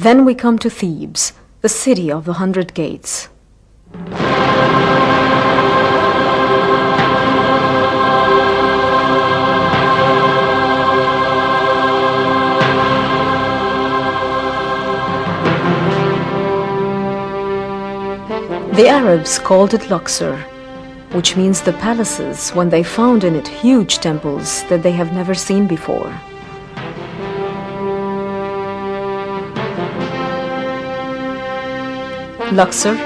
Then we come to Thebes, the city of the 100 gates. The Arabs called it Luxor, which means the palaces when they found in it huge temples that they have never seen before. Luxor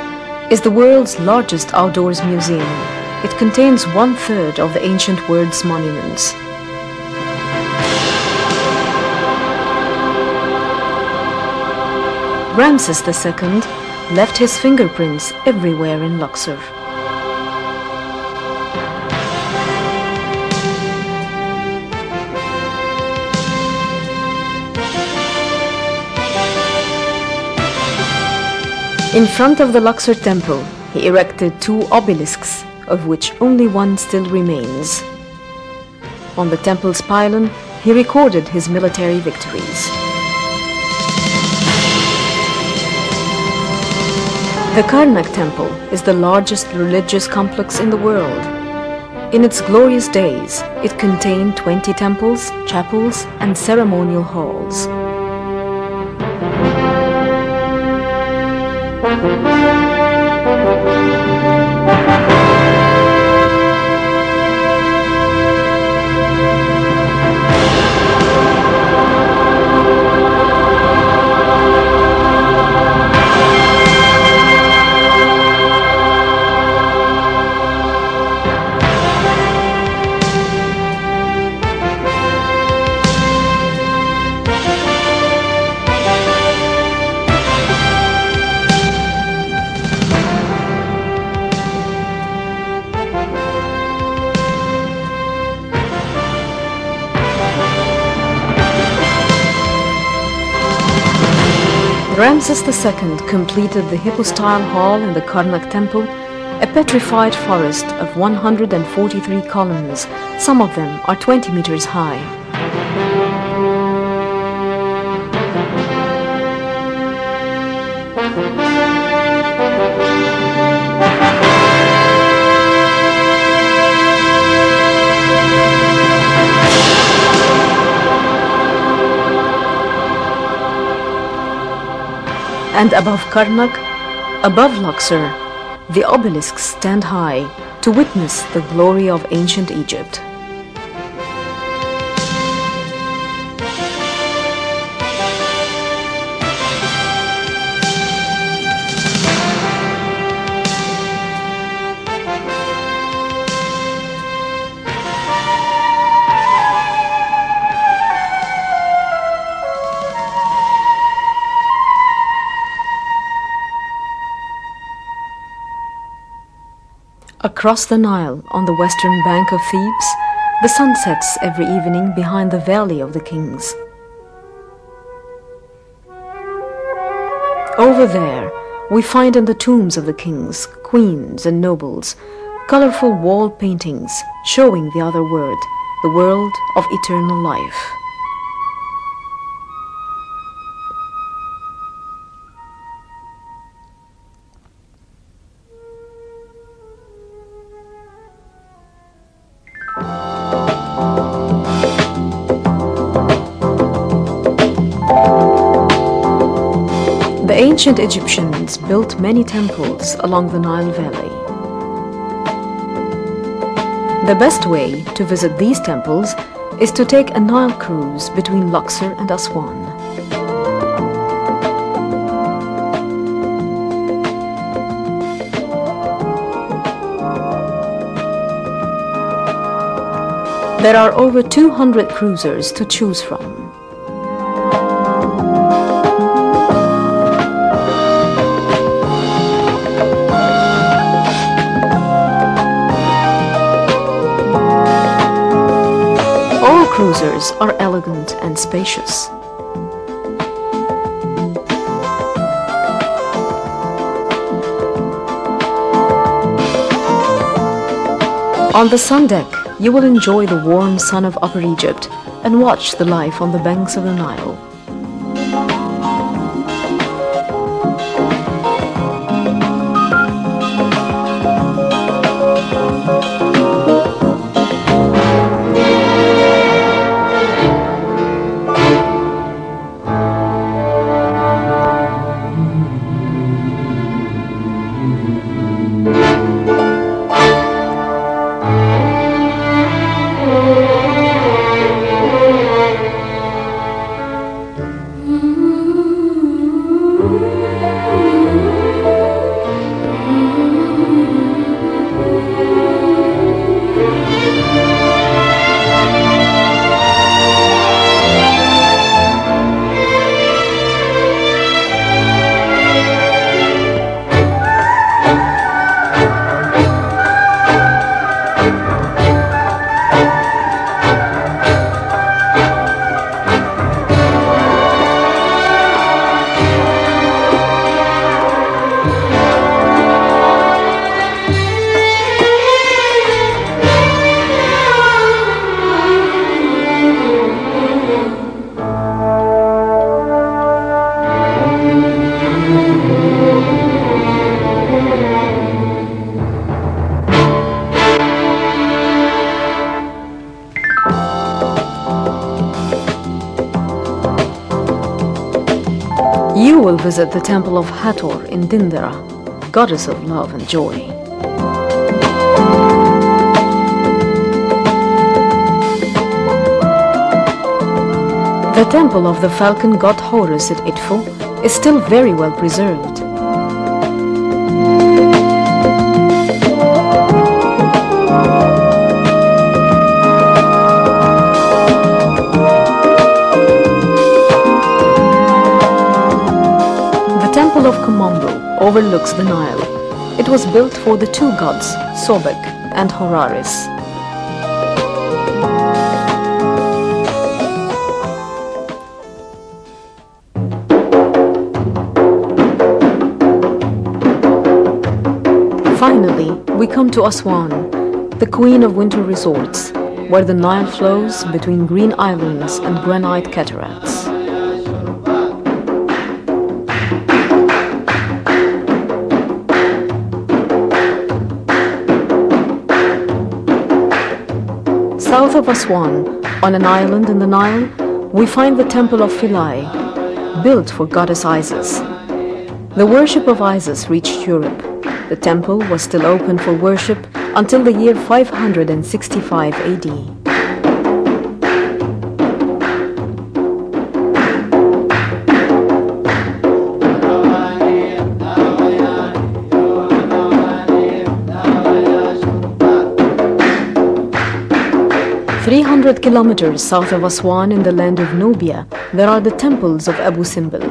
is the world's largest outdoors museum. It contains 1/3 of the ancient world's monuments. Ramses II left his fingerprints everywhere in Luxor. In front of the Luxor temple, he erected 2 obelisks, of which only one still remains. On the temple's pylon, he recorded his military victories. The Karnak temple is the largest religious complex in the world. In its glorious days, it contained 20 temples, chapels, and ceremonial halls. Ramses II completed the Hypostyle Hall in the Karnak Temple, a petrified forest of 143 columns. Some of them are 20 meters high. And above Karnak, above Luxor, the obelisks stand high to witness the glory of ancient Egypt. Across the Nile, on the western bank of Thebes, the sun sets every evening behind the Valley of the Kings. Over there, we find in the tombs of the kings, queens, and nobles, colorful wall paintings showing the other world, the world of eternal life. The ancient Egyptians built many temples along the Nile Valley. The best way to visit these temples is to take a Nile cruise between Luxor and Aswan. There are over 200 cruisers to choose from. All cruisers are elegant and spacious. On the sun deck, you will enjoy the warm sun of Upper Egypt and watch the life on the banks of the Nile. You will visit the temple of Hathor in Dindara, goddess of love and joy. The temple of the falcon god Horus at Idfu is still very well preserved. The temple of Komombo overlooks the Nile. It was built for the two gods, Sobek and Horaris. Finally, we come to Aswan, the queen of winter resorts, where the Nile flows between green islands and granite cataracts. South of Aswan, on an island in the Nile, we find the temple of Philae, built for goddess Isis. The worship of Isis reached Europe. The temple was still open for worship until the year 565 AD. "300 kilometers south of Aswan in the land of Nubia, there are the temples of Abu Simbel.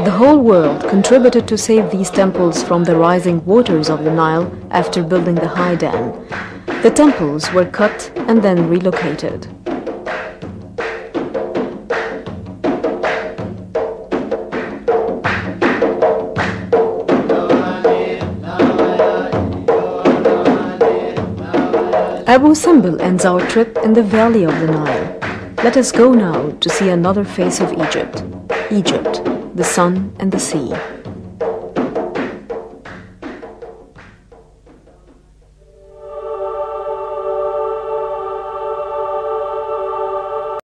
The whole world contributed to save these temples from the rising waters of the Nile after building the high dam. The temples were cut and then relocated. Abu Simbel ends our trip in the valley of the Nile. Let us go now to see another face of Egypt. Egypt, the sun and the sea.